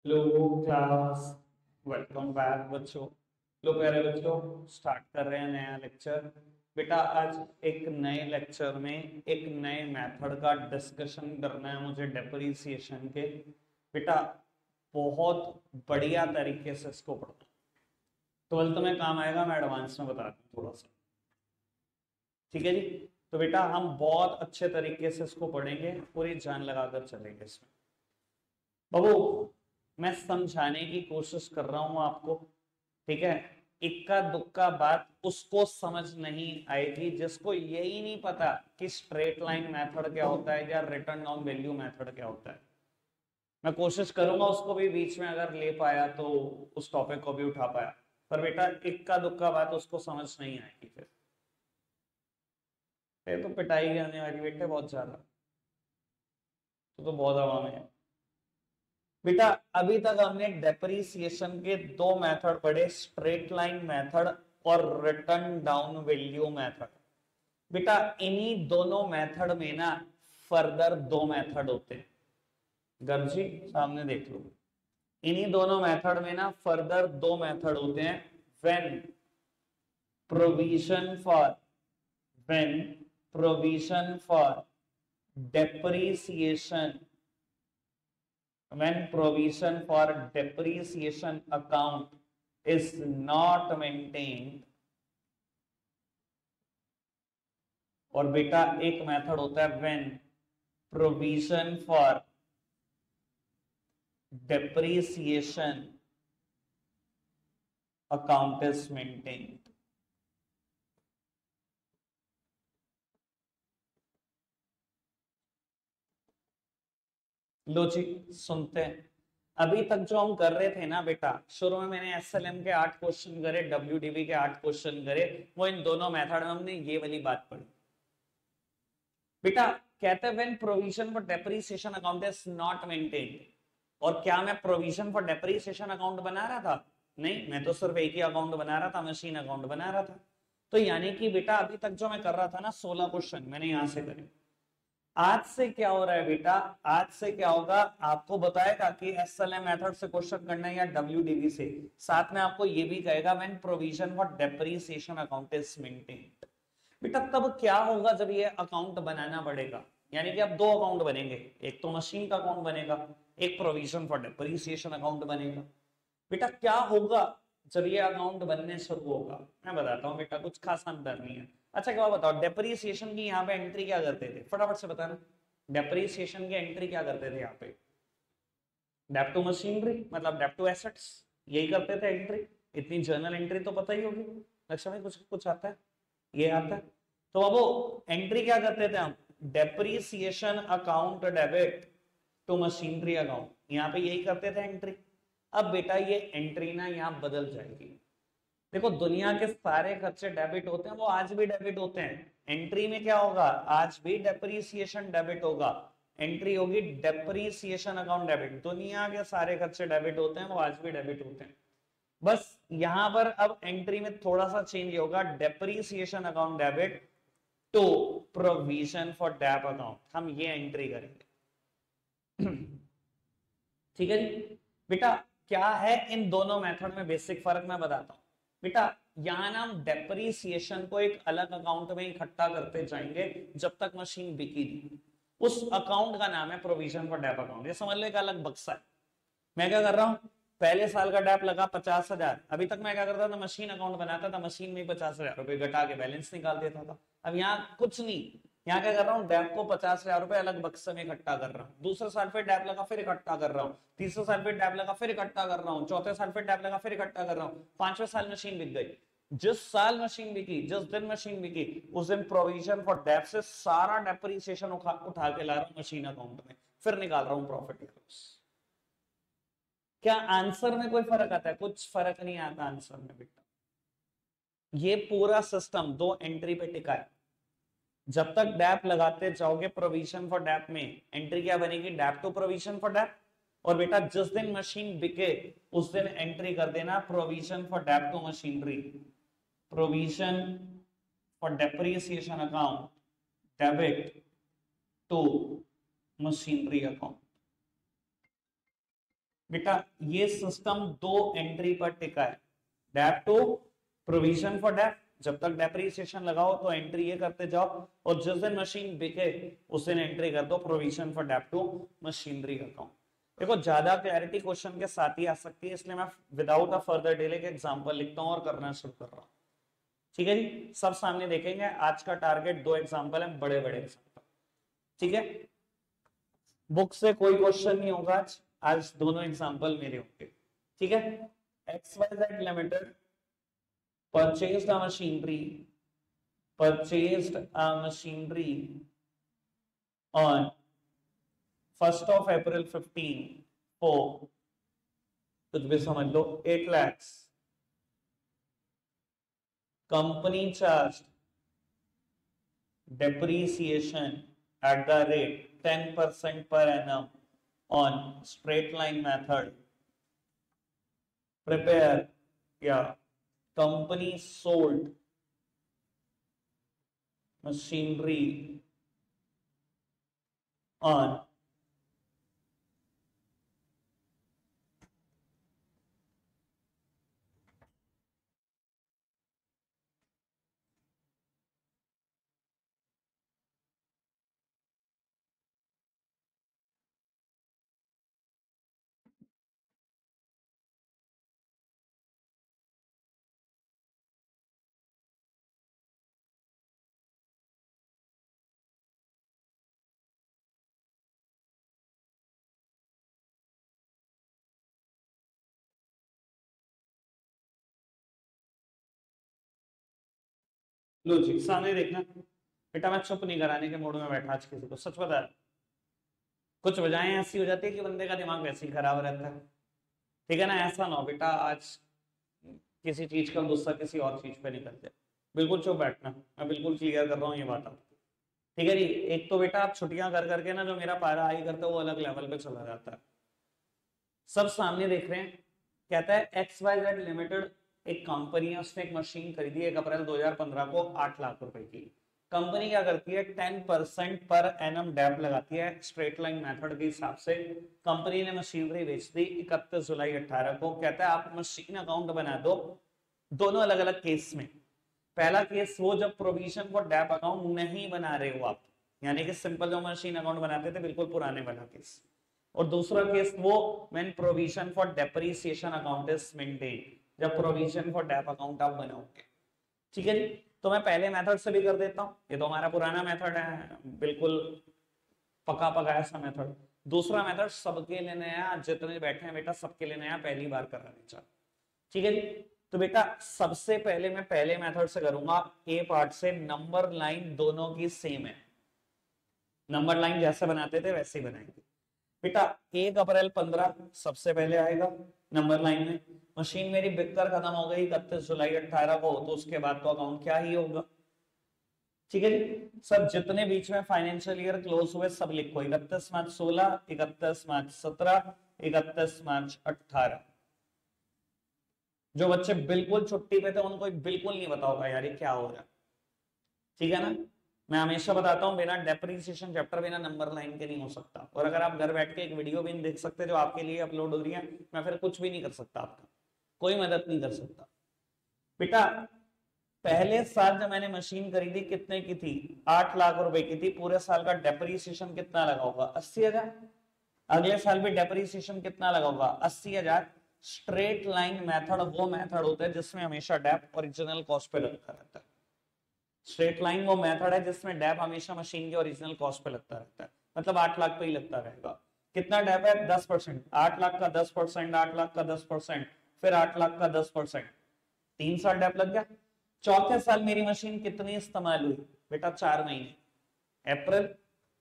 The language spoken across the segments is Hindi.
Hello class. वेलकम बैक बच्चों। लो प्यारे बच्चों, स्टार्ट कर रहे हैं नया लेक्चर। बेटा आज एक नए लेक्चर में एक नए मेथड का डिस्कशन करना है मुझे डेप्रिसिएशन के। बेटा बहुत बढ़िया तरीके से इसको पढ़ना, 12th में काम आएगा। मैं एडवांस में बता दूं थोड़ा सा, ठीक है जी। तो बेटा हम बहुत अच्छे तरीके से इसको पढ़ेंगे, पूरी जान लगाकर चलेंगे इसमें। बाबू मैं समझाने की कोशिश कर रहा हूं आपको, ठीक है। इक्का दुक्का बात उसको समझ नहीं आएगी जिसको यही नहीं पता कि स्ट्रेट लाइन मेथड क्या होता है या रिटर्न डाउन वैल्यू मेथड क्या होता है। मैं कोशिश करूंगा उसको भी बीच में अगर ले पाया तो उस टॉपिक को भी उठा पाया, पर बेटा इक्का दुक्का बात उसको समझ नहीं आएगी। फिर तो पिटाई आने वाली बेटे बहुत ज्यादा। तो बहुत हवा में है बेटा। अभी तक हमने डेप्रिसिएशन के दो मेथड पढ़े, स्ट्रेट लाइन मेथड और रिटर्न डाउन वैल्यू मेथड। बेटा इन्हीं दोनों मेथड में ना फर्दर दो मेथड होते हैं। गर्जी सामने देख लो, इन्हीं दोनों मेथड में ना फर्दर दो मेथड होते हैं। When provision for when provision for depreciation when provision for depreciation account is not maintained। और बेटा एक मेथड होता है when provision for depreciation account is maintained। लो जी सुनते हैं। अभी तक जो हम कर रहे थे ना बेटा, शुरू में मैंने एसएलएम के 8 क्वेश्चन करे, डब्ल्यूडीबी के 8 क्वेश्चन करे, वो इन दोनों मेथड में हमने ये वाली बात पढ़ी। बेटा कहते हैं when provision for depreciation account is not maintained. और क्या मैं प्रोविजन फॉर डेप्रिसिएशन अकाउंट बना रहा था? नहीं, मैं तो सिर्फ एक ही अकाउंट बना रहा था, मशीन अकाउंट बना रहा था। तो यानी कि बेटा अभी तक जो मैं कर रहा था ना 16 क्वेश्चन मैंने यहां से करे। आज से क्या हो रहा है बेटा, आज से क्या होगा आपको बताएगा कि एसएलएम मेथड से क्वेश्चन करना है या डब्ल्यूडीबी से। साथ में आपको ये भी कहेगा when provision for depreciation account is maintained. बेटा तब क्या होगा जब ये अकाउंट बनाना पड़ेगा, यानी कि अब दो अकाउंट बनेंगे, एक तो मशीन का अकाउंट बनेगा, एक प्रोविजन फॉर डेप्रिसिएशन अकाउंट बनेगा। बेटा क्या होगा जब ये अकाउंट बनने शुरू होगा, मैं बताता हूँ बेटा, कुछ खास अंतर नहीं है। अच्छा क्या बताओ, डेप्रिसिएशन की यहाँ पे एंट्री क्या करते थे, फटाफट से बताना। डेप्रिसिएशन की एंट्री क्या करते थे यहाँ पे? डेप टू मशीनरी मतलब डेप टू एसेट्स, यही करते थे एंट्री। इतनी जर्नल एंट्री तो पता ही होगी। लक्ष्य में कुछ कुछ आता है, ये आता है। तो अब वो एंट्री क्या करते थे हम? Depreciation account debit to machinery account, यहाँ पे यही करते थे एंट्री। अब बेटा ये एंट्री ना यहाँ बदल जाएगी। देखो दुनिया के सारे खर्चे डेबिट होते हैं, वो आज भी डेबिट होते हैं। एंट्री में क्या होगा? आज भी डेप्रिसिएशन डेबिट होगा। एंट्री होगी डेप्रिसिएशन अकाउंट डेबिट। दुनिया के सारे खर्चे डेबिट होते हैं, वो आज भी डेबिट होते हैं। बस यहां पर अब एंट्री में थोड़ा सा चेंज होगा, depreciation account debit to provision for dep account, हम ये एंट्री करेंगे। ठीक है जी। बेटा क्या है इन दोनों मेथड में बेसिक फर्क मैं बताता हूं। बेटा यहां ना हम डेप्रिसिएशन को एक अलग अकाउंट में इकट्ठा करते जाएंगे जब तक मशीन बिकी नहीं। उस अकाउंट का नाम है प्रोविजन फॉर डेप अकाउंट। ये समझ लो एक अलग बक्सा है। मैं क्या कर रहा हूं, पहले साल का डेप लगा 50,000। अभी तक मैं क्या करता था, मशीन अकाउंट बनाता था, मशीन में 50,000 रुपए घटा के बैलेंस निकाल देता था। अब यहाँ कुछ नहीं, यहाँ क्या कर रहा हूँ, डेप को 50,000 रुपए अलग बक्से में इकट्ठा कर रहा हूँ। दूसरे साल फिर डेप लगा फिर इकट्ठा कर रहा हूँ, तीसरे साल फिर डेप लगा फिर इकट्ठा कर रहा हूँ, चौथे साल फिर डेप लगा फिर इकट्ठा कर रहा हूँ, पांचवें साल मशीन बिक गई। जिस साल मशीन बिकी, जिस दिन मशीन बिकी, उस दिन प्रोविजन फॉर डेप से सारा डेप्रिसिएशन उठा के ला रहा हूँ मशीन अकाउंट में, फिर निकाल रहा हूँ प्रॉफिट एंड लॉस। क्या आंसर में कोई फर्क आता है? कुछ फर्क नहीं आता आंसर में बेटा। ये पूरा सिस्टम दो एंट्री पे टिका है। जब तक डैप लगाते जाओगे प्रोविजन फॉर डैप में, एंट्री क्या बनेगी? Dep to provision for dep. और बेटा जिस दिन मशीन बिके उस दिन एंट्री कर देना provision for dep to machinery, provision for depreciation account debit to machinery account. बेटा ये सिस्टम 2 एंट्री पर टिका है, dep to provision for dep, जब तक डेप्रिसिएशन लगाओ तो एंट्री ये करते जाओ, और जिस दिन मशीन बिके उस दिन एंट्री कर दो provision for dep to machinery account. देखो ज्यादा क्लैरिटी क्वेश्चन के साथ ही आ सकती है, इसलिए मैं विदाउट अ फर्दर डिले के एग्जांपल लिखता हूं और करना शुरू कर रहा हूं। ठीक है जी, सब सामने देखेंगे। आज का टारगेट 2 एग्जांपल है, बड़े बड़े एग्जांपल। ठीक है, बुक से कोई क्वेश्चन नहीं होगा आज, आज दोनों एग्जांपल मेरे होंगे। ठीक है, XYZ limited purchased a machinery on 1st of April 15 for कुछ भी समझ लो 8 lakhs. Company charged depreciation at the rate 10% per annum on straight line method. Prepare, yeah. Company sold machinery on लो जी सामने देखना। बेटा मैं चुप नहीं कराने के मूड में बैठा आज किसी को, सच बता। कुछ वजहें ऐसी हो जाती है कि बंदे का दिमाग वैसे ही खराब रहता है। ठीक है ना, ऐसा ना हो बेटा आज किसी चीज का गुस्सा किसी और चीज पे निकल जाए। बिल्कुल चुप बैठना, मैं बिल्कुल क्लियर कर रहा हूँ ये बात आपको। ठीक है जी, एक तो बेटा आप छुट्टियां कर करके ना जो मेरा पारा हाई करता है वो अलग लेवल पे चला जाता है। सब सामने देख रहे हैं, कहता है XYZ लिमिटेड एक कंपनी है, उसने एक मशीन खरीदी 1 अप्रैल 2015 को 8 लाख रुपए की। कंपनी क्या करती है 10% पर एनम डेप लगाती है स्ट्रेट लाइन मेथड के हिसाब से। कंपनी ने मशीनरी बेच दी 31 जुलाई 18 को। कहता है आप मशीन अकाउंट बना दो, दोनों अलग अलग केस में। पहला केस वो जब प्रोविजन फॉर डेप अकाउंट नहीं बना रहे हो आप, यानी कि सिंपल जो मशीन अकाउंट बनाते थे बिल्कुल पुराने वाला केस। और दूसरा केस वो when provision for depreciation account is maintain, जब प्रोविजन फॉर डेप अकाउंट आप बनाओगे। ठीक है जी, तो मैं पहले मेथड से भी कर देता हूं, ये तो हमारा पुराना मेथड है, बिल्कुल पका पकाया सा मेथड। दूसरा मेथड सबके लिए नया, जितने बैठे हैं बेटा सबके लिए नया, पहली बार कराने चल। ठीक है जी, तो बेटा सबसे पहले मैं पहले मेथड से करूंगा। ए पार्ट से नंबर लाइन दोनों की सेम है, नंबर लाइन जैसे बनाते थे वैसे ही बनाएंगे। बेटा 1 अप्रैल 15 सबसे पहले आएगा नंबर लाइन में। मशीन मेरी बिककर खत्म हो गई 31 जुलाई 18 को, तो उसके बाद तो अकाउंट क्या ही होगा। ठीक है जी, सब जितने बीच में फाइनेंशियल ईयर क्लोज हुए सब लिखो, 31 मार्च 16, 31 मार्च 17, 31 मार्च 18। जो बच्चे बिल्कुल छुट्टी पे थे उनको बिल्कुल नहीं पता होगा यार ये क्या हो रहा है। ठीक है ना, मैं हमेशा बताता हूँ बिना डेप्रिसिएशन चैप्टर बिना नंबर लाइन के नहीं हो सकता। और अगर आप घर बैठ के एक वीडियो भी नहीं देख सकते जो आपके लिए अपलोड हो रही है, मैं फिर कुछ भी नहीं कर सकता, आपका कोई मदद नहीं कर सकता। बेटा पहले साल जब मैंने मशीन खरीदी कितने की थी, 8 लाख रुपए की थी। पूरे साल का डेप्रिसिएशन कितना लगा होगा, 80,000। अगले साल भी डेप्रिसिएशन कितना लगा होगा, 80,000। स्ट्रेट लाइन मेथड वो मेथड होता है जिसमें हमेशा डेप ओरिजिनल कॉस्ट पे लगता रहता है। स्ट्रेट लाइन वो मेथड है जिसमें डेप हमेशा मशीन के ओरिजिनल कॉस्ट पे लगता रहता है, मतलब 8 लाख पे ही लगता रहेगा। कितना डेप है, 10%। 8 लाख का 10%, 8 लाख का 10%, फिर 8 लाख का 10%, 3 साल डेप लग गया। चौथे साल मेरी मशीन कितनी इस्तेमाल हुई बेटा, 4 महीने, अप्रैल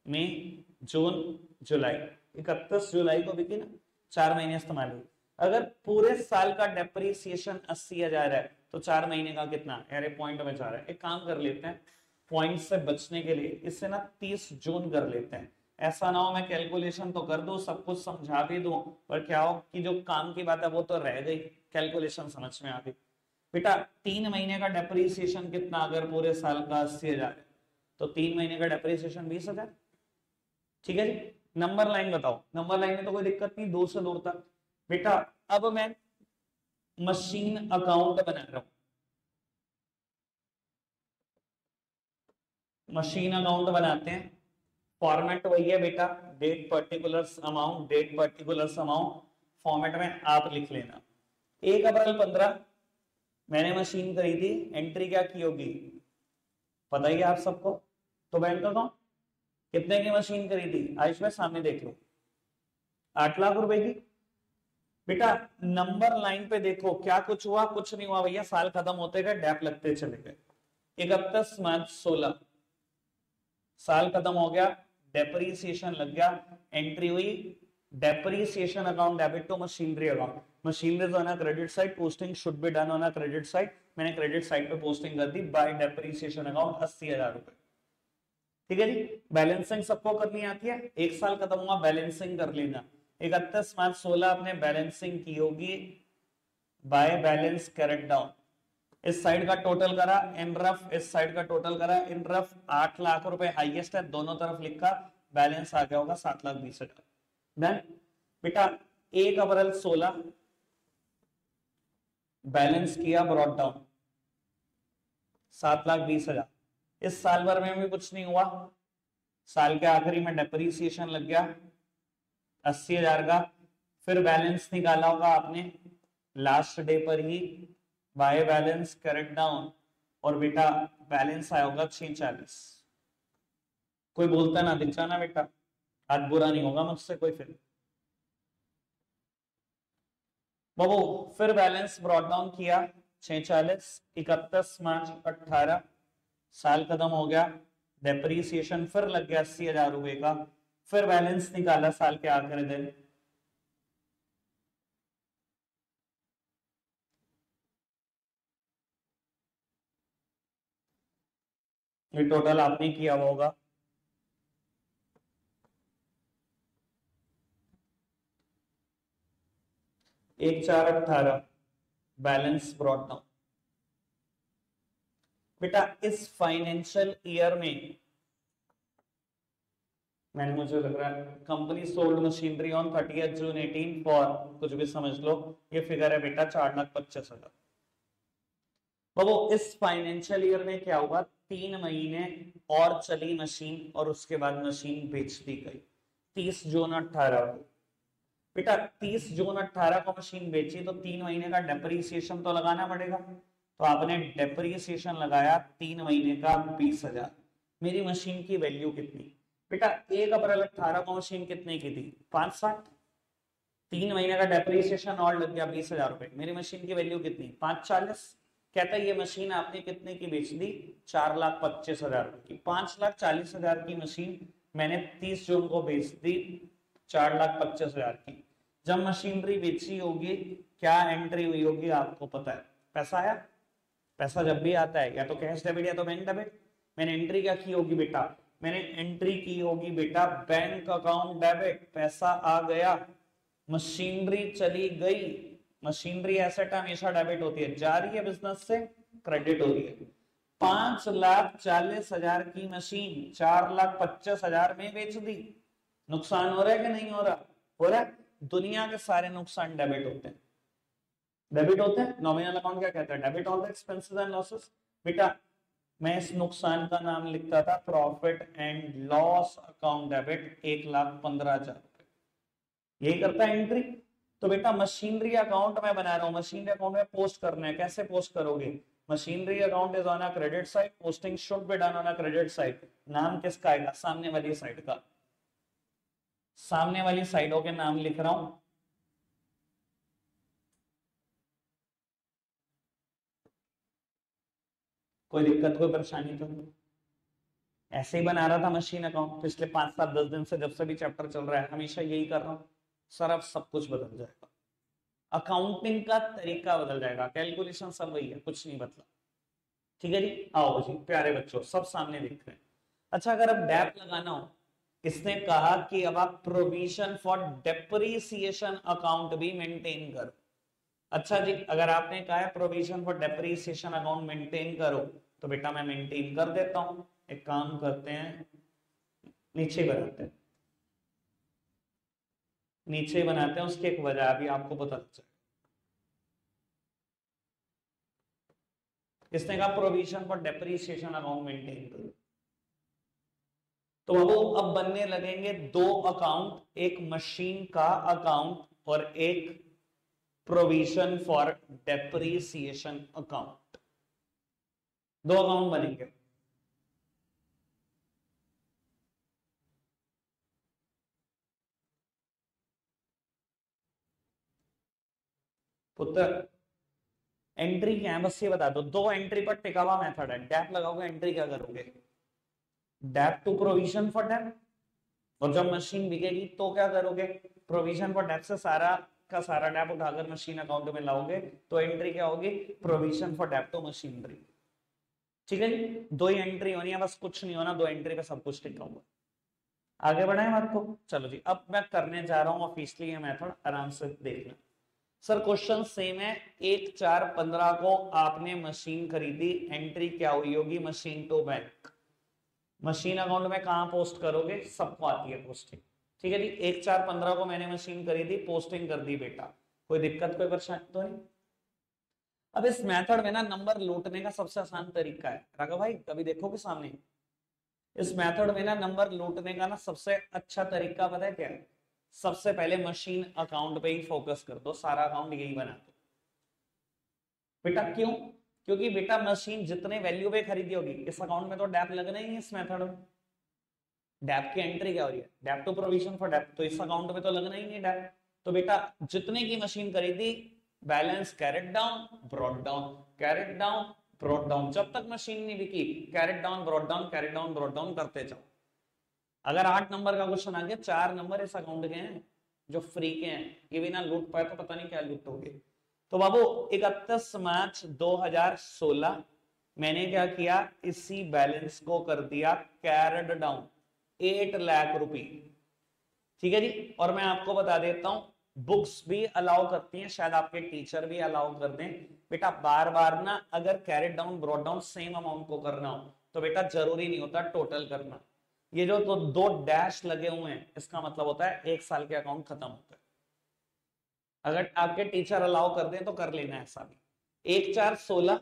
मई जून जुलाई, 31 जुलाई को बिकी ना, 4 महीने इस्तेमाल हुई। अगर पूरे साल का डेप्रिसिएशन 80,000 है तो 4 महीने का कितना, यार पॉइंट में जा रहा है। एक काम कर लेते हैं, पॉइंट से बचने के लिए इससे ना 30 जून कर लेते हैं। ऐसा ना हो मैं कैलकुलेशन तो कर दूं, सब कुछ समझा भी दूं, पर क्या हो कि जो काम की बात है वो तो रह गई, कैलकुलेशन समझ में आ गई। बेटा 3 महीने का डेप्रिसिएशन कितना, अगर पूरे साल का 80,000 है तो 3 महीने का डेप्रिसिएशन 20,000। ठीक है जी, नंबर लाइन बताओ। नंबर लाइन में तो कोई दिक्कत नहीं, 2 से दूर तक। बेटा अब मैं मशीन अकाउंट बना रहा हूं, मशीन अकाउंट बनाते हैं, फॉर्मेट वही है बेटा, date particulars amount, date particulars amount, format में आप लिख लेना। 1 अप्रैल 15 मैंने मशीन खरीदी, एंट्री क्या की होगी पता ही है आप सबको, तो बैंक अकाउंट। कितने की मशीन खरीदी आयुष में सामने देख लो, 8 लाख रुपए की। बेटा नंबर लाइन पे देखो क्या कुछ हुआ, कुछ नहीं हुआ भैया, साल खत्म होते गए, डैप लगते चले गए। 31 मार्च 16 साल खत्म हो गया, डेप्रीसिएशन लग गया, एंट्री हुई depreciation account debit to machinery account, machinery on a credit side, posting should be done on a credit side, मैंने क्रेडिट साइड पे पोस्टिंग कर दी बाय डेप्रीसिएशन अकाउंट 80,000 रुपए। ठीक है जी, बैलेंसिंग सबको करनी आती है, एक साल खत्म हुआ बैलेंसिंग कर लेना। 31 मार्च 16 आपने बैलेंसिंग की होगी बाय बैलेंस कैरेट डाउन, इस साइड का टोटल करा इन रफ, इस साइड का टोटल करा इन रफ, 8 लाख रुपए हाईएस्ट है, दोनों तरफ लिखा, बैलेंस आ गया होगा 7,20,000। डन बेटा 1 अप्रैल 16 बैलेंस किया ब्रॉट डाउन 7,20,000, इस साल भर में भी कुछ नहीं हुआ, साल के आखिरी में डेप्रीसिएशन लग गया 80,000 का, फिर बैलेंस निकाला होगा आपने लास्ट डे पर ही बाय बैलेंस करेक्ट डाउन, और बेटा बैलेंस आया होगा 640। कोई बोलता ना दिख जाना बेटा, आज बुरा नहीं होगा मुझसे कोई। फिर बाबू फिर बैलेंस ब्रॉट डाउन किया 640, 31 मार्च 18 साल खत्म हो गया, डेप्रीसिएशन फिर लग गया 80,000 रुपए का, फिर बैलेंस निकाला साल के आखिरी दिन, ये टोटल आपने किया होगा 1/4/18 बैलेंस ब्रॉट डाउन। बेटा इस फाइनेंशियल ईयर में मैंने, मुझे लग रहा है company sold machinery on 30 June 18 for कुछ भी समझ लो, ये फिगर है बेटा 4,25,000। बाबू इस फाइनेंशियल ईयर में क्या हुआ, 3 महीने और चली मशीन और उसके बाद मशीन बेच दी गई 30 जून 18 को। बेटा 30 जून 18 को मशीन बेची तो 3 महीने का डेप्रीसिएशन तो लगाना पड़ेगा, तो आपने डेप्रीसिएशन लगाया 3 महीने का 20,000। मेरी मशीन की वैल्यू कितनी बेटा, 1 अप्रैल 18 को मशीन कितने की थी 560, 3 महीने का डेप्रीसिएशन और लग गया 20,000 रुपए, मेरी मशीन की वैल्यू कितनी 540। कहता है ये मशीन आपने कितने की बेच दी 4,25,000 की, 5,40,000 की मशीन मैंने 30 जून को बेच दी 4,25,000 की। जब मशीनरी बेची होगी क्या एंट्री हुई होगी आपको पता है, पैसा आया। पैसा जब भी आता है या तो कैश डेबिट या तो बैंक डेबिट, मैंने एंट्री क्या की होगी बेटा, मैंने एंट्री की होगी बेटा बैंक अकाउंट डेबिट, पैसा आ गया, मशीनरी चली गई, मशीनरी एसेट हमेशा डेबिट होती है, जा रही है बिजनेस से क्रेडिट हो रही है। 5,40,000 की मशीन 4,25,000 में बेच दी, नुकसान हो रहा है कि नहीं हो रहा, हो रहा है। दुनिया के सारे नुकसान डेबिट होते हैं, डेबिट होते हैं, नॉमिनल अकाउंट क्या कहता है debit all the expenses and losses. बेटा मैं इस नुकसान का नाम लिखता था profit and loss account debit 1,15,000, यही करता है एंट्री। तो बेटा मशीनरी अकाउंट में बना रहा हूं, मशीनरी अकाउंट में पोस्ट करना है, कैसे पोस्ट करोगे, machinery account is on a credit side, posting should be done on a credit side, नाम किसका आएगा सामने वाली साइड का, सामने वाली साइडों के नाम लिख रहा हूं। कोई दिक्कत कोई परेशानी तो नहीं, ऐसे ही बना रहा था मशीन अकाउंट पिछले 5 7 10 दिन से, जब से भी चैप्टर चल रहा है हमेशा यही कर रहा हूं। सर अब सब कुछ बदल जाएगा, अकाउंटिंग का तरीका बदल जाएगा, कैलकुलेशन सब वही है, कुछ नहीं बदला। ठीक है जी, आओ जी प्यारे बच्चों सब सामने देख रहे हैं। अच्छा अगर अब डैप लगाना हो, इसने कहा कि अब आप प्रोविजन फॉर डेप्रीसिएशन अकाउंट भी मेंटेन करो। अच्छा जी अगर आपने कहा है provision for depreciation account maintain करो, तो बेटा मैं मेंटेन कर देता हूं। एक काम करते हैं नीचे बनाते हैं, नीचे बनाते हैं, उसकी एक वजह भी आपको पता चल जाए। किसने कहा provision for depreciation account maintain करो। तो वो अब बनने लगेंगे दो अकाउंट, एक मशीन का अकाउंट और एक प्रोविजन फॉर डेप्रिसिएशन अकाउंट, दो अकाउंट बनेंगे। पुत्र एंट्री क्या है बस ये बता दो, दो एंट्री पर टिका हुआ मेथड है, डैप लगाओगे एंट्री क्या करोगे, dep to provision for dep, और जब मशीन बिकेगी तो क्या करोगे, प्रोविजन फॉर डैप से सारा का सारा डैप उठाकर मशीन अकाउंट में लाओगे, तो एंट्री क्या होगी, provision for dep to machinery. ठीक है जी, दो ही एंट्री होनी है, बस कुछ नहीं होना, दो एंट्री पे सब कुछ टिका हुआ। आगे बढ़ाएं बात को, चलो जी अब मैं करने जा रहा हूं ऑफिशियली ये मेथड, आराम से देखना। सर क्वेश्चन सेम है, 1/4/15 को आपने मशीन खरीदी, एंट्री क्या हुई होगी, machine to bank. Machine account में कहां पोस्ट करोगे, सबको आती है पोस्टिंग। ठीक है जी, 1/4/15 को मैंने मशीन खरीदी, पोस्टिंग कर दी बेटा, कोई दिक्कत कोई परेशानी तो नहीं। अब इस मेथड में ना नंबर लूटने का सबसे आसान तरीका है, राघव भाई कभी देखोगे सामने, इस मेथड में ना नंबर लूटने का ना सबसे अच्छा तरीका पता है क्या है, सबसे पहले मशीन अकाउंट पे ही फोकस कर दो, सारा अकाउंट यही बना दो बेटा। क्यों, क्योंकि बेटा मशीन जितने वैल्यू पे खरीदी होगी, इस अकाउंट में तो डैप लगना ही है, इस मेथड में डैप की एंट्री क्या हो रही है, dep to provision for dep, तो इस अकाउंट में तो लगना ही नहीं डैप। तो बेटा जितने की मशीन खरीदी, balance carried down brought down, carried down brought down, जब तक मशीन नहीं बिकी carried down brought down, carried down brought down करते जाओ। अगर 8 नंबर का क्वेश्चन आ गया, 4 नंबर इस अकाउंट के हैं जो फ्री के हैं, ये भी ना लूट पाए तो पता नहीं क्या लूटोगे। तो बाबू 31 मार्च 2016 मैंने क्या किया, इसी बैलेंस को कर दिया कैरेट डाउन 8 लाख रुपए। ठीक है जी, और मैं आपको बता देता हूं बुक्स भी अलाउ करती हैं, शायद आपके टीचर भी अलाउ कर दें बेटा, बार बार ना अगर carried down brought down same amount को करना हो तो बेटा जरूरी नहीं होता टोटल करना, ये जो तो दो डैश लगे हुए हैं इसका मतलब होता है 1 साल के अकाउंट खत्म होता है। अगर आपके टीचर अलाउ कर दें तो कर लेना ऐसा भी। 1/4/16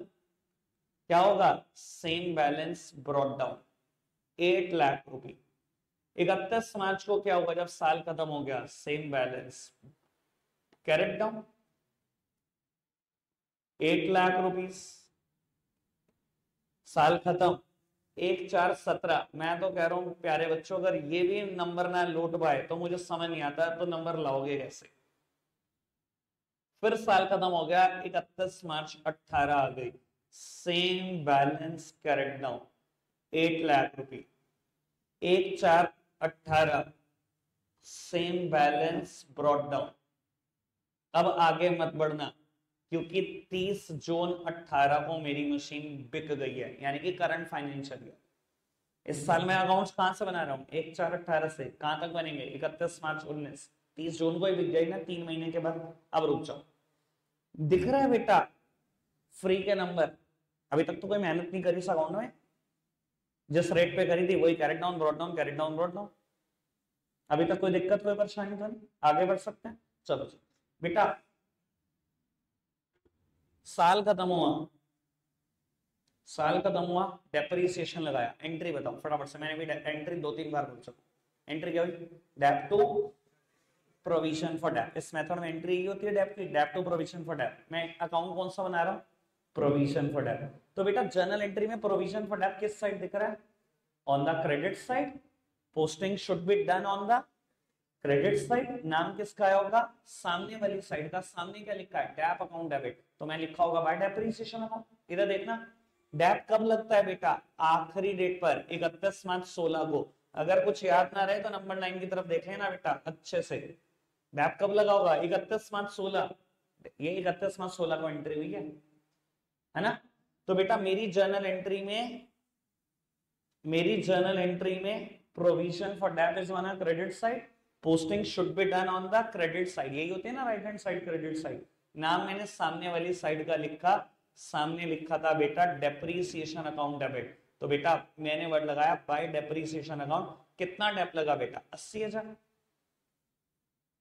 क्या होगा, same balance brought down 8 lakh रुपए। 31 मार्च को क्या होगा, जब साल खत्म हो गया, same balance carried down 8 lakh rupees, साल खत्म 1/4/17। मैं तो कह रहा हूं प्यारे बच्चों, अगर ये भी नंबर ना लूट पाए तो मुझे समझ नहीं आता तो नंबर लाओगे कैसे। फिर साल खत्म हो गया, 31 मार्च 18 आ गई, same balance carried down 8 lakh रुपए। 1/4/18 सेम बैलेंस ब्रॉट डाउन। अब आगे मत बढ़ना, क्योंकि 30 जून 18 को मेरी मशीन बिक गई है, यानी कि करंट फाइनेंशियल ईयर। इस साल मैं अकाउंट्स कहां से बना रहा हूं, 1/4/18 से कहां तक बनेंगे, 31 मार्च 19, 30 जून को ही बिक गई ना, 3 महीने के बाद। अब रुक जाओ, दिख रहा है बेटा फ्री के नंबर, अभी तक तो कोई मेहनत नहीं करी इस अकाउंट में, जिस रेट पे करी थी वही carried down brought down, carried down brought down. अभी तक कोई दिक्कत कोई परेशानी तो नहीं, आगे बढ़ सकते हैं। चलो जी बेटा, साल खत्म हुआ, साल खत्म हुआ, डेप्रिसिएशन लगाया, एंट्री बताओ फटाफट से, मैंने भी एंट्री 2-3 बार बोल चुका। एंट्री क्या हुई, dep to provision for dep, इस मेथड में एंट्री ये होती है डेप की, dep to provision for dep. मैं अकाउंट कौन सा बना रहा हूं, प्रोविजन फॉर डेप। तो बेटा जर्नल एंट्री में प्रोविजन फॉर डेप किस साइड दिख रहा है, on the credit side, posting should be done on the credit side. नाम किसका होगा, सामने वाली साइड का, सामने क्या लिखा है, डेप अकाउंट डेबिट, तो मैं लिखा होगा बाय डेप्रिसिएशन अकाउंट। इधर देखना, डेप कब लगता है बेटा, आखिरी डेट पर 31 मार्च 16 को। अगर कुछ याद ना रहे तो नंबर 9 की तरफ देख लेना बेटा अच्छे से, डेप कब लगा होगा, 31 मार्च 16, ये 31 मार्च 16 को एंट्री हुई है ना। तो बेटा मेरी जर्नल एंट्री में, मेरी जर्नल एंट्री में provision for dep is on credit side, posting should be done on the credit side, यही होती है ना right hand side credit side. नाम मैंने सामने वाली साइड का लिखा, सामने लिखा था बेटा डेप्रिसिएशन अकाउंट डेबिट, तो बेटा मैंने वर्ड लगाया बाय डेप्रिसिएशन अकाउंट। कितना डेप लगा बेटा, 80,000।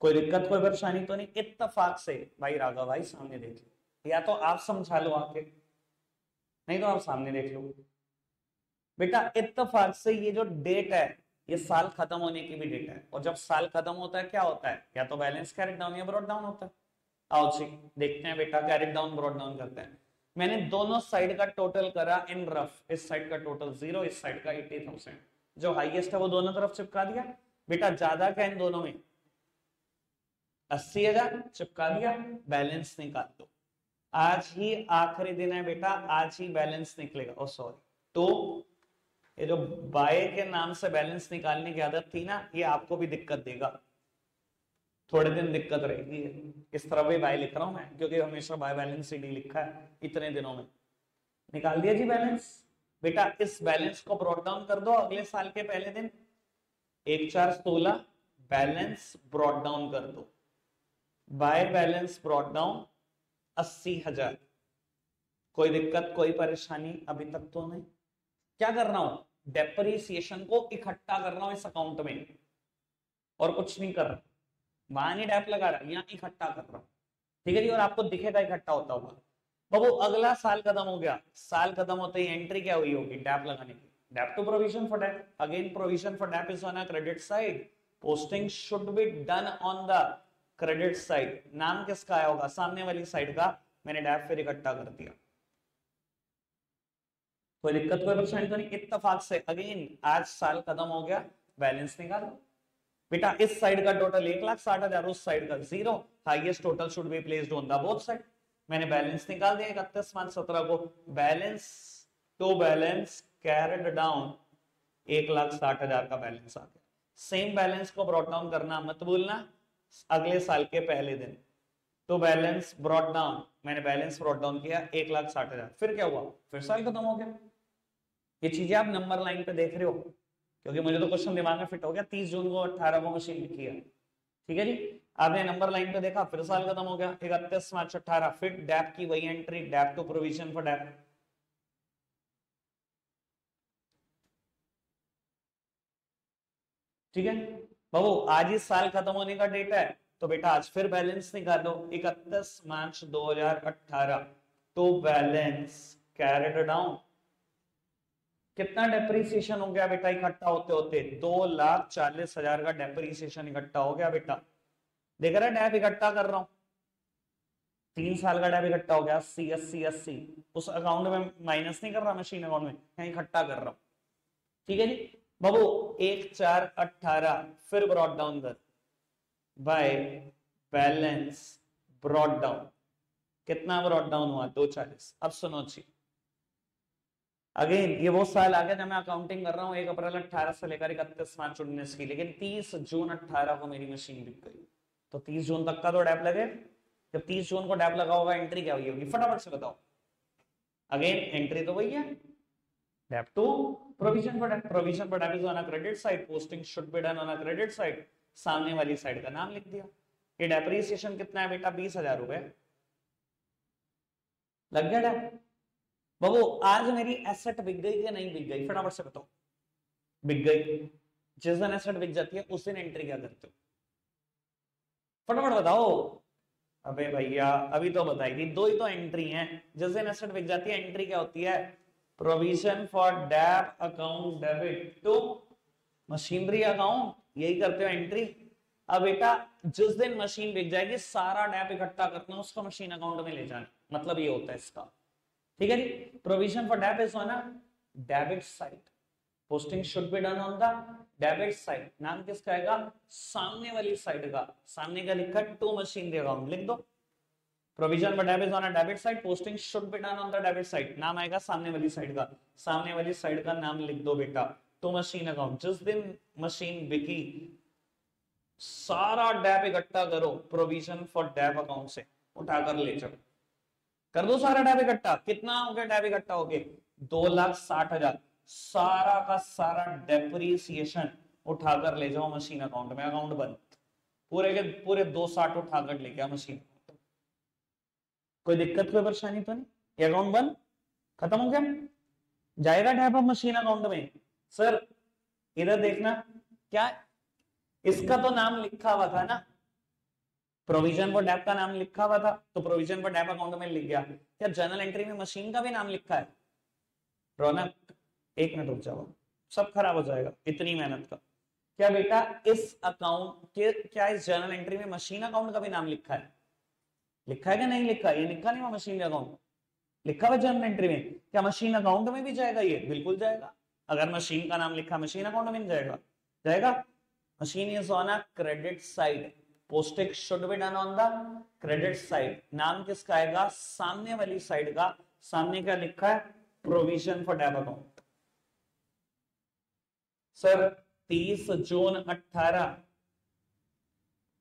कोई दिक्कत कोई परेशानी तो नहीं? इत्तेफाक से भाई राघव भाई सामने देख लो, या तो आप समझा लो आके, नहीं तो आप सामने देख लो। बेटा इत्तेफाक से ये जो डेट है ये साल खत्म होने की भी डेट है, और जब साल खत्म होता है क्या होता है? या तो बैलेंस कैरेट डाउन या ब्रॉट डाउन होता है। आओ जी देखते हैं बेटा, कैरेट डाउन ब्रॉट डाउन करते हैं। मैंने दोनों साइड का टोटल करा इन रफ, इस साइड का टोटल 0, इस साइड का 80,000, जो हाईएस्ट है वो दोनों तरफ चिपका दिया। बेटा ज्यादा क्या इन दोनों में? 80,000 चिपका दिया, बैलेंस निकाल दो। आज ही आखिरी दिन है बेटा, आज ही बैलेंस निकलेगा। ओ सॉरी, तो ये जो बाय के नाम से बैलेंस निकालने की आदत थी ना, ये आपको भी दिक्कत देगा, थोड़े दिन दिक्कत रहेगी। इस तरह भी बाय लिख रहा हूं मैं, क्योंकि हमेशा बाय बैलेंस सीडी लिखा है इतने दिनों में। निकाल दिया जी बैलेंस। बेटा इस बैलेंस को ब्रॉट डाउन कर दो अगले साल के पहले दिन, 1/4/16 बैलेंस ब्रॉट डाउन कर दो। By balance brought down 80,000। कोई दिक्कत कोई परेशानी अभी तक तो नहीं? क्या कर रहा हूं? डेप्रिसिएशन को इकट्ठा कर रहा हूं इस अकाउंट में, और कुछ नहीं कर रहा। वहां नहीं डैप लगा रहा, यहाँ इकट्ठा कर रहा हूं, ठीक है जी। और आपको दिखेगा इकट्ठा होता हुआ। बाबू अगला साल खत्म हो गया, साल खत्म होते ही एंट्री क्या हुई होगी? डैप लगाने की। Dep to provision for dep, again provision for dep is on a credit side, posting should be done on the credit side. नाम किसका आया होगा? सामने वाली साइड का। मैंने डैप फिर इकट्ठा कर दिया। कोई दिक्कत कोई परेशानी तो नहीं? इत्तेफाक से अगेन आज साल खत्म हो गया, बैलेंस निकालो। बेटा इस साइड का टोटल 1,60,000, उस साइड का 0, highest total should be placed on the both side. मैंने बैलेंस निकाल दिया 31/17 को। Balance to balance carried down 1,60,000 का बैलेंस आ गया। सेम बैलेंस को ब्रॉट डाउन करना मत भूलना अगले साल के पहले दिन। तो बैलेंस ब्रॉट डाउन, मैंने बैलेंस ब्रॉट डाउन किया 1,60,000। फिर क्या हुआ? फिर साल खत्म हो गया। ये चीजें आप नंबर लाइन पे देख रहे हो, क्योंकि मुझे तो क्वेश्चन दिमाग में फिट हो गया। 30 जून को 18 को मशीन लिखी है, ठीक है जी। आपने नंबर लाइन पे देखा, फिर साल खत्म हो गया 31 मार्च 18। फिर डैप की वही entry, dep to provision for dep. ठीक है बाबू, आज ही साल खत्म होने का डेट है, तो बेटा आज फिर बैलेंस निकालो 31 मार्च 2018। तो बैलेंस कैरिड डाउन कितना डेप्रिसिएशन हो गया बेटा? इकट्ठा होते होते 2,40,000 का डेप्रिसिएशन इकट्ठा हो गया बेटा। देख रहा है डैप इकट्ठा कर रहा हूं, 3 साल का डैप इकट्ठा हो गया 80 80 80। उस अकाउंट में माइनस नहीं कर रहा, मशीन अकाउंट में यहाँ इकट्ठा कर रहा हूं, ठीक है जी बाबू। 1/4/18 फिर ब्रॉट डाउन कर बाय बैलेंस ब्रॉट डाउन। कितना ब्रॉट डाउन हुआ? 2,40। अब सुनो जी, अगेन ये वो साल आ गया जब मैं अकाउंटिंग कर रहा हूँ 1 अप्रैल 18 से लेकर 31 मार्च 19 की, लेकिन 30 जून 18 को मेरी मशीन बिक गई। तो 30 जून तक का तो डैप लगे। जब 30 जून को डैप लगा होगा, एंट्री क्या हुई होगी? फटाफट से बताओ। अगेन एंट्री तो वही है, dep to provision for dep. Provision for dep is on a credit side, posting should be done on a credit side. सामने वाली साइड का नाम लिख दिया। ये डेप्रिसिएशन कितना है बेटा? 20,000 रुपए लग गया डैप। बाबू आज मेरी एसेट बिक गई या नहीं बिक गई? फटाफट से बताओ। बिक गई। जिस दिन एसेट बिक जाती है उस दिन एंट्री क्या करते हो? फटाफट बताओ। अबे भैया अभी तो बताई थी, 2 ही तो एंट्री हैं। जिस दिन एसेट बिक जाती है एंट्री क्या होती है? Provision for dep account debit to machinery account, यही करते हो एंट्री। अब बेटा जिस दिन मशीन बिक जाएगी सारा डैप इकट्ठा करना, उसको मशीन अकाउंट में ले जाना, मतलब ये होता है इसका, ठीक है जी। Provision for dep is on a debit side, posting should be done on the debit side. नाम किसका आएगा? सामने वाली साइड का। सामने का लिखा टू मशीनरी अकाउंट, लिख दो। Provision for dep is on a debit side, posting should be done on the debit side. नाम आएगा सामने वाली साइड का। सामने वाली साइड का नाम लिख दो बेटा, टू मशीन अकाउंट। जिस दिन मशीन बिकी सारा डैप इकट्ठा करो प्रोविजन फॉर डैप अकाउंट से, उठाकर ले चलो। कर दो सारा डैप इकट्ठा। कितना हो गया डैप इकट्ठा हो गया? 2,60,000। सारा का सारा डेप्रिसिएशन उठाकर ले जाओ मशीन अकाउंट में। अकाउंट बंद। पूरे के पूरे 2,60 उठाकर ले गया मशीन। कोई दिक्कत कोई परेशानी तो नहीं? ये अकाउंट बंद, खत्म हो गया। जाएगा डैप अब मशीन अकाउंट में। सर इधर देखना, क्या इसका तो नाम लिखा हुआ था ना, प्रोविजन फॉर डेप का नाम लिखा हुआ था तो प्रोविजन फॉर डेप अकाउंट में लिख गया। क्या जर्नल एंट्री में मशीन का भी नाम लिखा है? रौनक, एक मिनट रुक जाओ, सब खराब हो जाएगा इतनी मेहनत का। क्या बेटा इस अकाउंट के, क्या इस जर्नल एंट्री में मशीन अकाउंट का भी नाम लिखा है? लिखा है कि नहीं लिखा? ये लिखा नहीं हुआ मशीन अकाउंट, लिखा हुआ जर्नल एंट्री में। क्या मशीन अकाउंट में भी जाएगा? ये बिल्कुल जाएगा। अगर मशीन का नाम लिखा मशीन अकाउंट में जाएगा, जाएगा। Machine is on a credit side, posting should be done on the credit side. नाम किसका आएगा? सामने वाली साइड का। सामने क्या लिखा है? Provision for dep account. Sir 30 June 18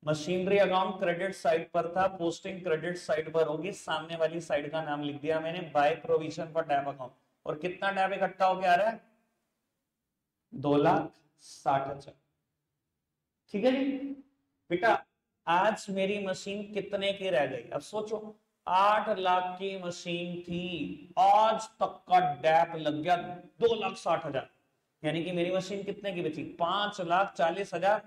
machinery account credit side पर था, पोस्टिंग क्रेडिट साइड पर होगी। सामने वाली साइड का नाम लिख दिया मैंने by provision for dep account. और कितना डेप इकट्ठा होके आ रहा है? 2,60,000। ठीक है जी बेटा। आज मेरी मशीन कितने की रह गई? अब सोचो, 8 लाख की मशीन थी, आज तक का डेप लग गया 2,60,000, यानी कि मेरी मशीन कितने की बची? 5,40,000।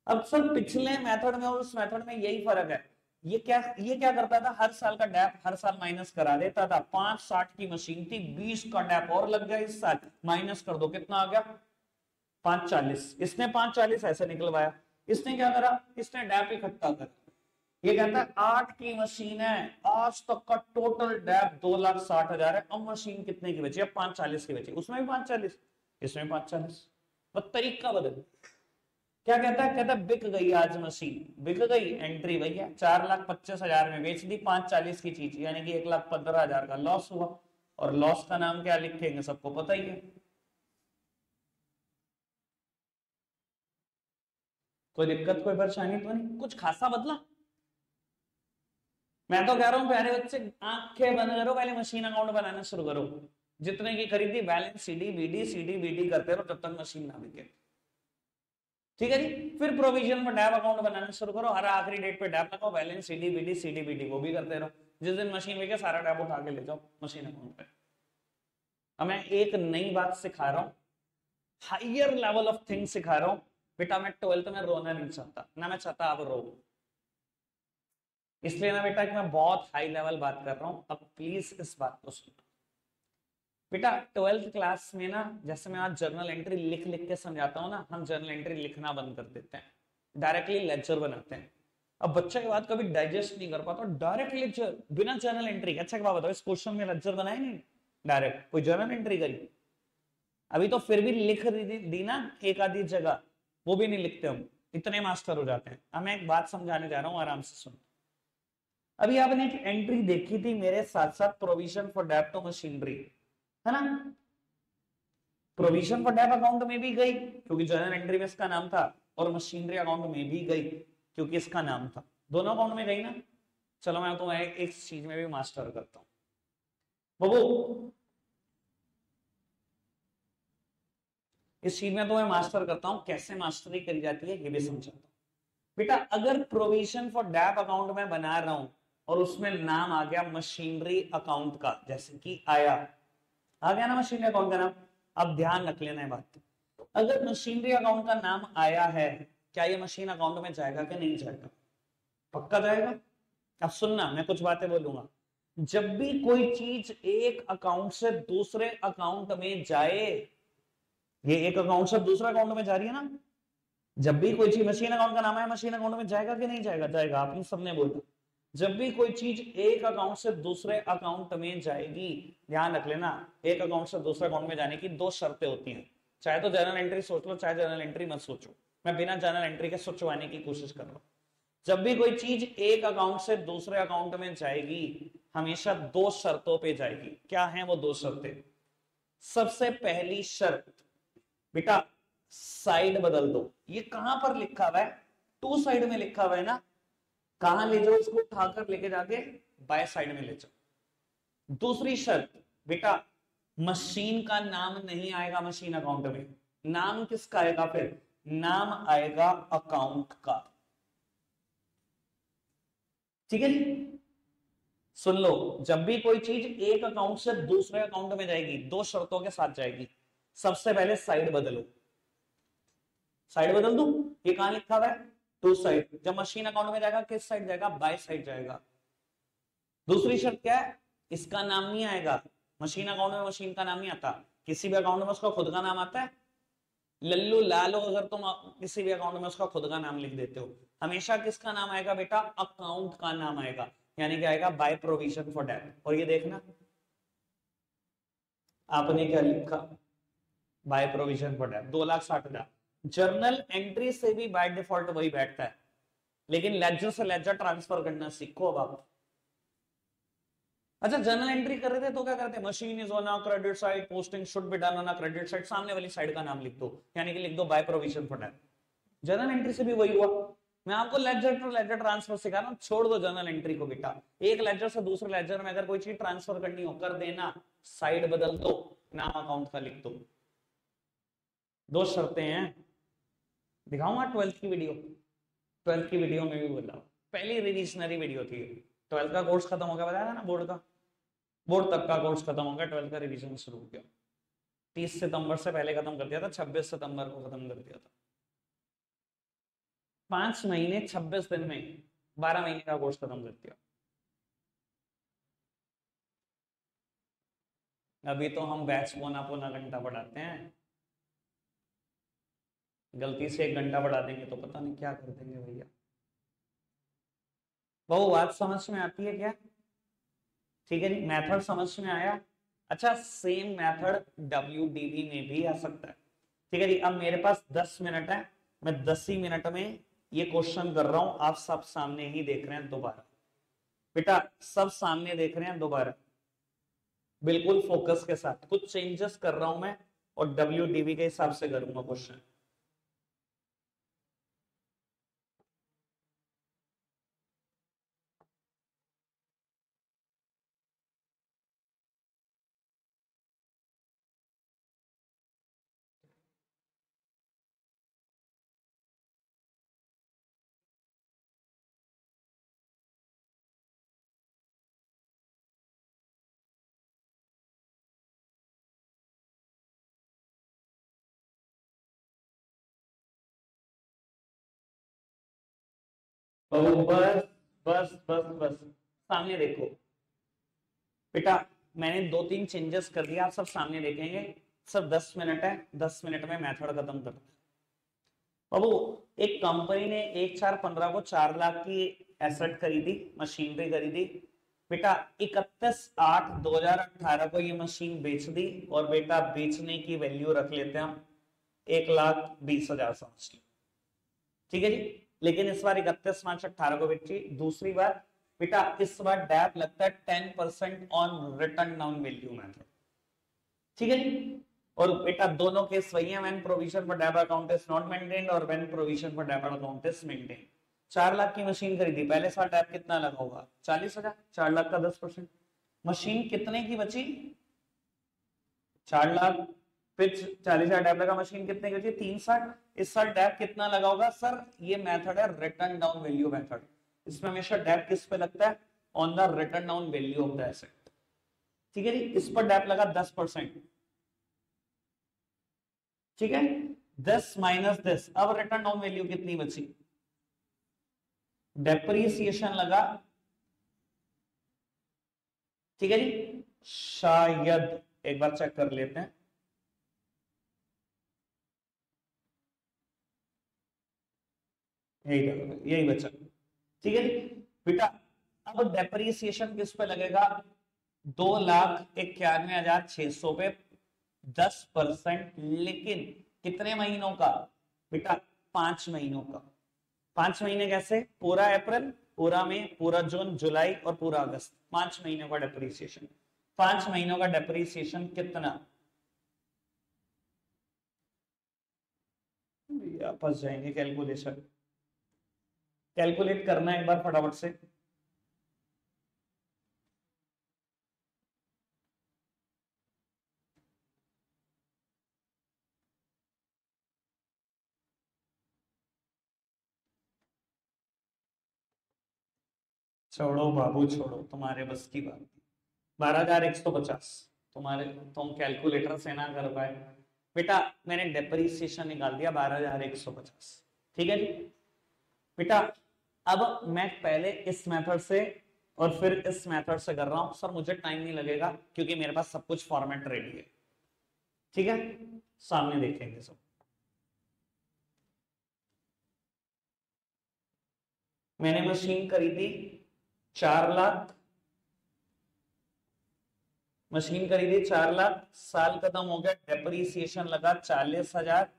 अब सर पिछले मेथड में और उस मेथड में यही फर्क है। ये क्या करता था? हर साल का डेप हर साल माइनस करा देता था। 5,60 की मशीन थी, 20 का डेप और लग गया इस साल, माइनस कर दो, कितना आ गया? 5,40। इसने 5,40 ऐसे निकलवाया। इसने क्या करा? इसने डेप इकट्ठा कर, ये कहता है 8 की मशीन है, आज तक का टोटल डेप 2,60,000 है। अब मशीन कितने की बची? अब 5,40 की बची। उसमें भी 5,40, इसमें 5,40। बस तरीका बदल। क्या कहता है? कहता है बिक गई आज मशीन, बिक गई। एंट्री भैया 4,25,000 में बेच दी 5,40 की चीज, यानी कि 1,15,000 का लॉस हुआ। और लॉस का नाम क्या लिखेंगे? सबको पता ही है। कोई दिक्कत कोई परेशानी तो नहीं? कुछ खासा बदला? मैं तो कह रहा हूं प्यारे बच्चे, आंखें बंद करो, पहले मशीन अकाउंट बनाना शुरू करो। जितने की खरीदी बैलेंस सीडी बीडी करते रहो जब तक मशीन ना बिके। ठीक है जी। फिर प्रोविजन पर डैप अकाउंट बनाना शुरू करो, हर आखिरी डेट पे डैप लगाओ, बैलेंस सीडी बीडी वो भी करते रहो। जिस दिन मशीन बिके सारा डैप उठा के ले जाओ मशीन अकाउंट पे। अब मैं एक नई बात सिखा रहा हूं, हाइयर लेवल ऑफ थिंग सिखा रहा हूं। बेटा मैं 12th में रोना नहीं चाहता ना, मैं चाहता आप रो। इसलिए ना बेटा कि मैं बहुत हाई लेवल बात कर रहा हूं। अब प्लीज इस बात को सुनो बेटा। 12th क्लास में ना, जैसे मैं आज जर्नल एंट्री लिख लिख के समझाता हूँ ना, हम जर्नल एंट्री लिखना बंद कर देते हैं, डायरेक्टली लेक्चर बनाते हैं। अब बच्चा की बात कभी डाइजेस्ट नहीं कर पाता, डायरेक्ट लेक्चर बिना जर्नल एंट्री। अच्छा क्या बताओ, इस क्वेश्चन में लेक्चर बनाए नहीं, डायरेक्ट कोई जर्नल एंट्री करी? अभी तो फिर भी लिख दी ना एक आधी जगह, वो भी नहीं लिखते हम, इतने मास्टर हो जाते हैं। अब मैं एक बात समझाने जा रहा हूँ, आराम से सुन। अभी आपने एक एंट्री देखी थी मेरे साथ साथ, provision for dep to machinery, है ना? प्रोविजन फॉर डेप अकाउंट में भी गई क्योंकि जर्नल एंट्री में इसका नाम था, और मशीनरी अकाउंट में भी गई क्योंकि इसका नाम था। दोनों अकाउंट में गई ना। चलो मैं तो एक चीज में भी मास्टर करता हूं बाबू, इस चीज में तो मैं मास्टर करता हूं, कैसे मास्टरी करी जाती है ये भी समझाता हूं। बेटा अगर प्रोविजन फॉर डेप अकाउंट में बना रहा हूं और उसमें नाम आ गया मशीनरी अकाउंट का, जैसे कि आ गया ना मशीनरी अकाउंट का नाम। अब ध्यान रख लेना है बात, अगर मशीनरी अकाउंट का नाम आया है, क्या ये मशीन अकाउंट में जाएगा कि नहीं जाएगा? पक्का जाएगा। अब सुनना, मैं कुछ बातें बोलूंगा। जब भी कोई चीज एक अकाउंट से दूसरे अकाउंट में जाए, ये एक अकाउंट से दूसरे अकाउंट में जा रही है ना, जब भी कोई चीज मशीन अकाउंट का नाम है, मशीन अकाउंट में जाएगा कि नहीं जाएगा? जाएगा। आपने सबने बोला जब भी कोई चीज एक अकाउंट से दूसरे अकाउंट में जाएगी, ध्यान रख लेना, एक अकाउंट से दूसरे अकाउंट में जाने की 2 शर्तें होती हैं। चाहे तो जर्नल एंट्री सोच लो, चाहे जर्नल एंट्री मत सोचो, मैं बिना जर्नल एंट्री के सोचवाने की कोशिश कर रहा हूं। जब भी कोई चीज एक अकाउंट से दूसरे अकाउंट में जाएगी, हमेशा 2 शर्तों पे जाएगी। क्या है वो 2 शर्तें? सबसे पहली शर्त बेटा, साइड बदल दो। ये कहां पर लिखा हुआ है? 2 साइड में लिखा हुआ है ना, कहां ले जाओ इसको? उठाकर लेके जाके बाय साइड में ले जाओ। दूसरी शर्त बेटा, मशीन का नाम नहीं आएगा मशीन अकाउंट में। नाम किसका आएगा? फिर नाम आएगा अकाउंट का। ठीक है जी, सुन लो, जब भी कोई चीज एक अकाउंट से दूसरे अकाउंट में जाएगी 2 शर्तों के साथ जाएगी। सबसे पहले साइड बदलो। साइड बदल दूं? ये कहां लिखा हुआ है? To side. जब मशीन अकाउंट में जाएगा किस साइड जाएगा, बाय साइड जाएगा। दूसरी शर्त क्या है, इसका नाम नहीं आएगा। मशीन अकाउंट में मशीन का नाम नहीं आता, किसी भी अकाउंट में उसका खुद का नाम आता है। लल्लू लालो अगर तुम किसी भी अकाउंट में उसका खुद का नाम लिख देते हो, हमेशा किसका नाम आएगा बेटा, अकाउंट का नाम आएगा, यानी क्या आएगा, बाय प्रोविजन फॉर डेट। और ये देखना आपने क्या लिखा, by provision for date 2,60,000। Journal entry से भी बाय डिफॉल्ट वही बैठता है, लेकिन लेजर से लेजर ट्रांसफर करना सीखो अब आप। अच्छा, जर्नल एंट्री कर रहे थे तो क्या करते हैं, machine is on a credit side, posting should be done on a credit side, सामने वाली साइड का नाम लिख दो, यानी कि लिख दो by provision for date. Journal entry से भी वही हुआ। मैं आपको लेजर टू लेजर ट्रांसफर सिखा रहा हूं, छोड़ दो जर्नल एंट्री को बेटा। एक लेजर से दूसरे लेजर में अगर कोई चीज ट्रांसफर करनी हो कर देना, साइड बदल दो, नाम अकाउंट का लिख दो। दो शर्तें हैं, दिखाऊंगा 12th की वीडियो। 12th की वीडियो में भी बोला, पहली रिविजनरी वीडियो थी। 12th का कोर्स खत्म हो गया, बताया ना, बोर्ड का, बोर्ड तक का कोर्स खत्म हो गया, 12th का रिवीजन शुरू हो गया। 30 सितंबर से पहले खत्म कर दिया था, 26 सितंबर को खत्म कर दिया था। 5 महीने 26 दिन में 12 महीने का कोर्स खत्म कर दिया। अभी तो हम बैच पौना पौना घंटा पढ़ाते हैं, गलती से 1 घंटा पढ़ा देंगे तो पता नहीं क्या कर देंगे भैया। वो बात समझ में आती है क्या, ठीक है जी, मेथड समझ में आया। अच्छा, सेम मेथड WDV में भी आ सकता है, ठीक है जी। अब मेरे पास 10 मिनट है, मैं 10 ही मिनट में ये क्वेश्चन कर रहा हूं, आप सब सामने ही देख रहे हैं दोबारा, बेटा सब सामने देख रहे हैं दोबारा, बिल्कुल फोकस के साथ। कुछ चेंजेस कर रहा हूं मैं, और WDV के हिसाब से करूंगा क्वेश्चन। बस बस बस बस, सामने देखो बेटा, मैंने 2-3 चेंजेस कर दिया, आप सब सामने देखेंगे। सब 10 मिनट है, 10 मिनट में मेथड खत्म कर। बाबू, एक कंपनी ने 1/4/15 को 4 लाख की एसेट खरीदी, मशीनरी खरीदी बेटा। 31/8/2018 को ये मशीन बेच दी, और बेटा बेचने की वैल्यू रख लेते हैं हम 1,20,000 समझ लो, ठीक है जी। लेकिन इस बार 31 मार्च 2018 को बेची। दूसरी बार बेटा, इस बार डैप लगता है 10% on written down value method, ठीक है जी। और बेटा दोनों केस वही है, when provision for dep account is not maintained और when provision for dep account is maintained. 4 lakh की मशीन खरीदी, पहले साल डैप कितना लगा होगा, 40,000, 4 लाख का 10%। मशीन कितने की बची, 4 लाख, फिर 40,000 डैप लगा, मशीन कितने की बची, 360। इस साल डैप कितना लगा होगा, सर ये मेथड है रिटर्न डाउन वैल्यू मेथड, इसमें हमेशा डैप किस पे लगता है, on the return down value of the asset, ठीक है जी। इस पर डैप लगा 10%, ठीक है। 10 माइनस 10, अब रिटर्न डाउन वैल्यू कितनी बची, डेप्रिसिएशन लगा, ठीक है जी। शायद एक बार चेक कर लेते हैं, यही बचा, ठीक है जी बेटा। अब डेप्रिसिएशन किस पे लगेगा, 2,91,600 पे 10%, लेकिन कितने महीनों का बेटा, 5 महीनों का। 5 महीने कैसे, पूरा अप्रैल, पूरा मई, पूरा जून, जुलाई और पूरा अगस्त, 5 महीनों का डेप्रिसिएशन। 5 महीनों का डेप्रिसिएशन कितना, फंस जाएंगे कैलकुलेशन, कैलकुलेट करना एक बार फटाफट से। छोड़ो बाबू छोड़ो, तुम्हारे बस की बात नहीं। 12,150, तुम्हारे, तुम कैलकुलेटर से ना कर पाए बेटा। मैंने डेप्रिसिएशन निकाल दिया 12,150, ठीक है जी। बेटा अब मैं पहले इस मेथड से और फिर इस मेथड से कर रहा हूं सर, मुझे टाइम नहीं लगेगा क्योंकि मेरे पास सब कुछ फॉर्मेट रेडी है। ठीक है, सामने देखेंगे सब। मैंने मशीन खरीदी 4 लाख, मशीन खरीदी 4 लाख, साल खत्म हो गया, डेप्रीसिएशन लगा 40,000,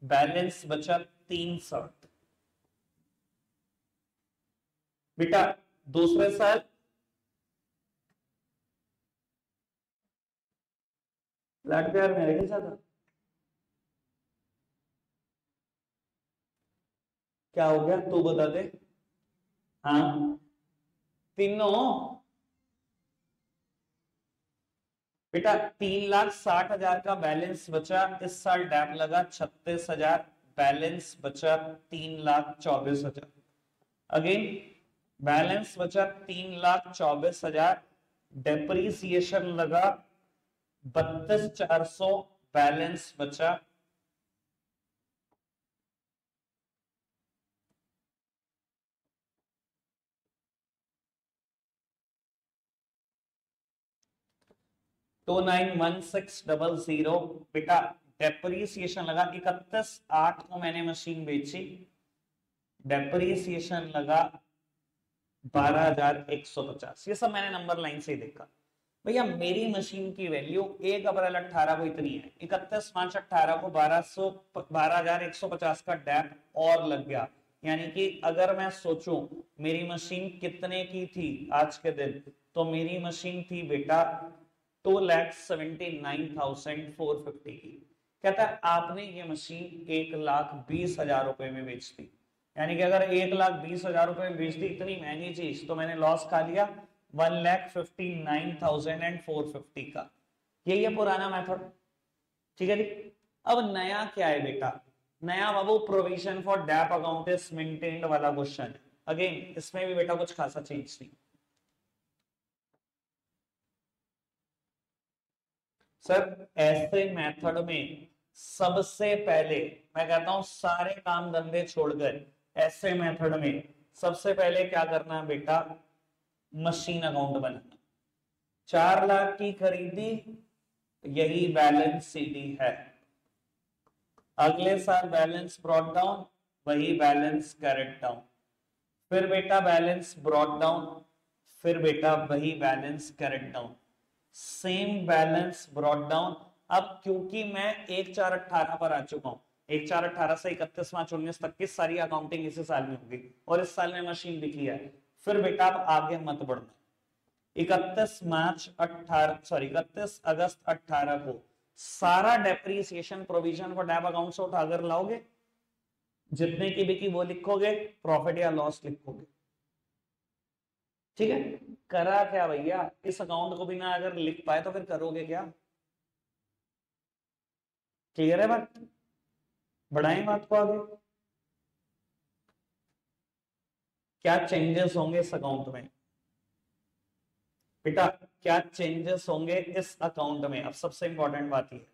बैलेंस बचा 63। बेटा दूसरे साल लाट प्यार मेरे के साथ क्या हो गया तू बता दे। हाँ तीनों बेटा 3,60,000 का बैलेंस बचा, इस साल डैप लगा 36,000, बैलेंस बचा 3,24,000। अगेन बैलेंस बचा 3,24,000, डेप्रीसिएशन लगा 32,400, बैलेंस बचा 291600। बेटा डेप्रीसिएशन लगा 31/8 को मैंने मशीन बेची, डेप्रीसिएशन लगा 12,150। ये सब मैंने नंबर लाइन से ही देखा। भैया मेरी मशीन की वैल्यू 1 अप्रैल 18 को इतनी है, 31 मार्च 18 को 12,150 का डैप और लग गया। यानी कि अगर मैं सोचूं मेरी मशीन कितने की थी आज के दिन, तो मेरी मशीन थी बेटा 2,79,450 की। कहता है आपने ये मशीन 1,20,000 रुपए में बेच दी, यानी कि अगर 1,20,000 रुपए में बेच दी इतनी महंगी चीज, तो मैंने लॉस खा लिया 1,59,450 का। यही है पुराना मेथड। ठीक है जी। अब नया क्या है बेटा, नया बाबू provision for dep account is maintained वाला क्वेश्चन है। अगेन इसमें भी बेटा कुछ खासा चेंज नहीं। सर ऐसे मेथड में सबसे पहले मैं कहता हूं सारे काम धंधे छोड़कर ऐसे मेथड में सबसे पहले क्या करना है बेटा, मशीन अकाउंट बनाना। 4 लाख की खरीदी, यही बैलेंस सीडी है। अगले साल बैलेंस ब्रॉट डाउन, वही बैलेंस कैरेट डाउन। फिर बेटा बैलेंस ब्रॉट डाउन, फिर बेटा वही balance carried down. Same balance brought down. अब क्योंकि मैं 1/4/18 पर आ चुका हूं, 1/4/18 से 31 मार्च 19 तक की सारी अकाउंटिंग इसी साल में होगी और इस साल में मशीन बिकी है। फिर बेटा अब आगे मत बढ़ना, 31 अगस्त 18 को सारा डेप्रीसिएशन प्रोविजन को डैप अकाउंट से उठाकर लाओगे, जितने की बिकी वो लिखोगे, प्रॉफिट या लॉस लिखोगे। ठीक है, करा क्या भैया, इस अकाउंट को बिना अगर लिख पाए तो फिर करोगे क्या। क्लियर है बात, बढ़ाएं बात को आगे। क्या चेंजेस होंगे इस अकाउंट में बेटा, क्या चेंजेस होंगे इस अकाउंट में, अब सबसे इंपॉर्टेंट बात ये।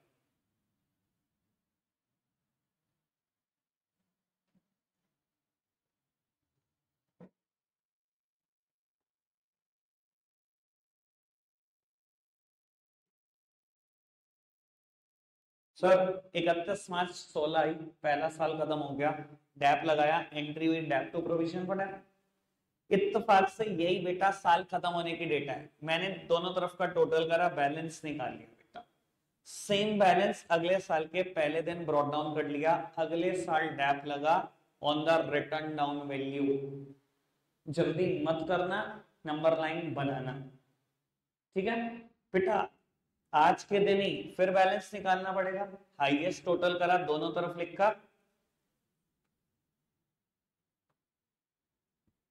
सर 31 मार्च 16 आई, पहला साल खत्म हो गया, डैप लगाया, एंट्री हुई dep to provision for dep. इत्तेफाक से यही बेटा साल खत्म होने की डेट है, मैंने दोनों तरफ का टोटल करा, बैलेंस निकाल लिया बेटा। सेम बैलेंस अगले साल के पहले दिन ब्रॉट डाउन कर लिया, अगले साल डैप लगा on the return down value. जल्दी मत करना, नंबर लाइन बनाना। ठीक है बेटा, आज के दिन ही फिर बैलेंस निकालना पड़ेगा, हाईएस्ट टोटल करा, दोनों तरफ लिखा,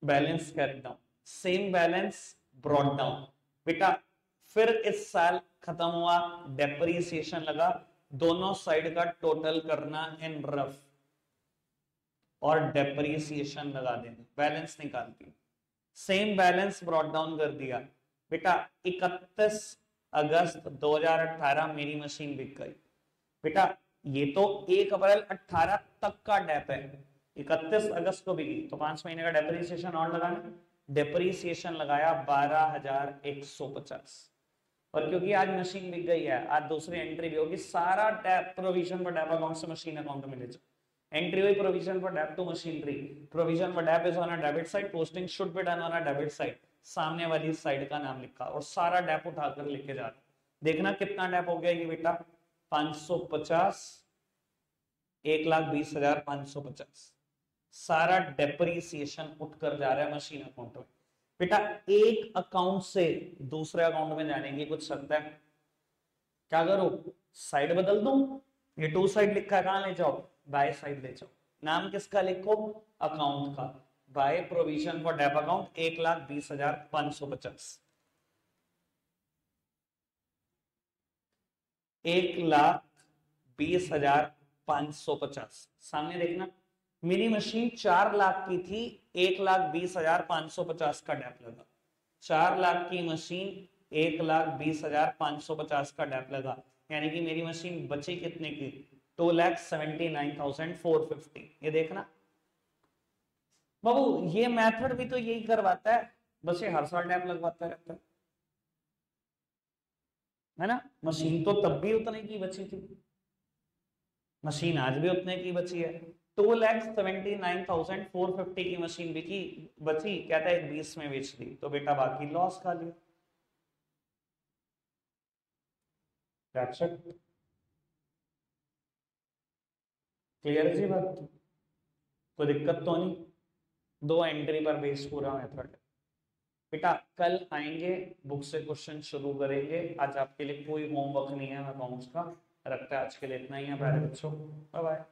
balance carried down, same balance brought down. बेटा फिर इस साल खत्म हुआ, डेप्रीसिएशन लगा, दोनों साइड का टोटल करना इन रफ और डेप्रीसिएशन लगा देना, बैलेंस निकाल दिया, सेम बैलेंस ब्रॉट डाउन कर दिया। बेटा 31 अगस्त 2018 मेरी मशीन बिक गई। बेटा ये तो 1 अप्रैल 18 तक का डैप है, 31 अगस्त को बिकी तो 5 महीने का डेप्रिसिएशन और लगाना, डेप्रिसिएशन लगाया 12,150। और क्योंकि आज मशीन बिक गई है, आज दूसरी एंट्री भी होगी, सारा टैप प्रोविजन फॉर डेप अकाउंट से मशीन अकाउंट में ले जाओ। एंट्री हुई provision for dep to machinery, provision for dep is on a debit side, posting should be done on a debit side, सामने वाली साइड का नाम लिखा और सारा डेप उठाकर लेके जा रहा। देखना कितना डेप हो गया ये बेटा, 550, 1,20,550, सारा डेप्रिसिएशन उठकर जा रहा है मशीन अकाउंट में। बेटा एक अकाउंट से दूसरे अकाउंट में जाने की कुछ शर्त है, क्या करो, साइड बदल दो, ये टू साइड लिखा है कहां ले जाओ, बाय साइड ले जाओ। नाम किसका लिखो, अकाउंट का, by provision for dep account 1,20,550, 1,20,550। सामने देखना, मेरी मशीन 4 लाख की थी, 1,20,550 का डेप लगा। 4 लाख की मशीन, 1,20,550 का डेप लगा, यानी कि मेरी मशीन बची कितने की, 2,79,450। ये देखना बाबू, ये मेथड भी तो यही करवाता है, बस ये हर साल डेप लगवाता रहता है ना। मशीन तो तब भी उतने की बची थी, मशीन आज भी उतने की बची है। 2,79,450 की मशीन बिकी, बची, कहता है 20 में बेच दी, तो बेटा बाकी लॉस खा लिया। क्लियर जी बात, कोई दिक्कत तो नहीं, 2 एंट्री पर बेस पूरा मेथड है। बेटा कल आएंगे, बुक से क्वेश्चन शुरू करेंगे, आज आपके लिए कोई होमवर्क नहीं है अकाउंट्स का, रखता है आज के लिए इतना ही है प्यारे बच्चों, बाय बाय।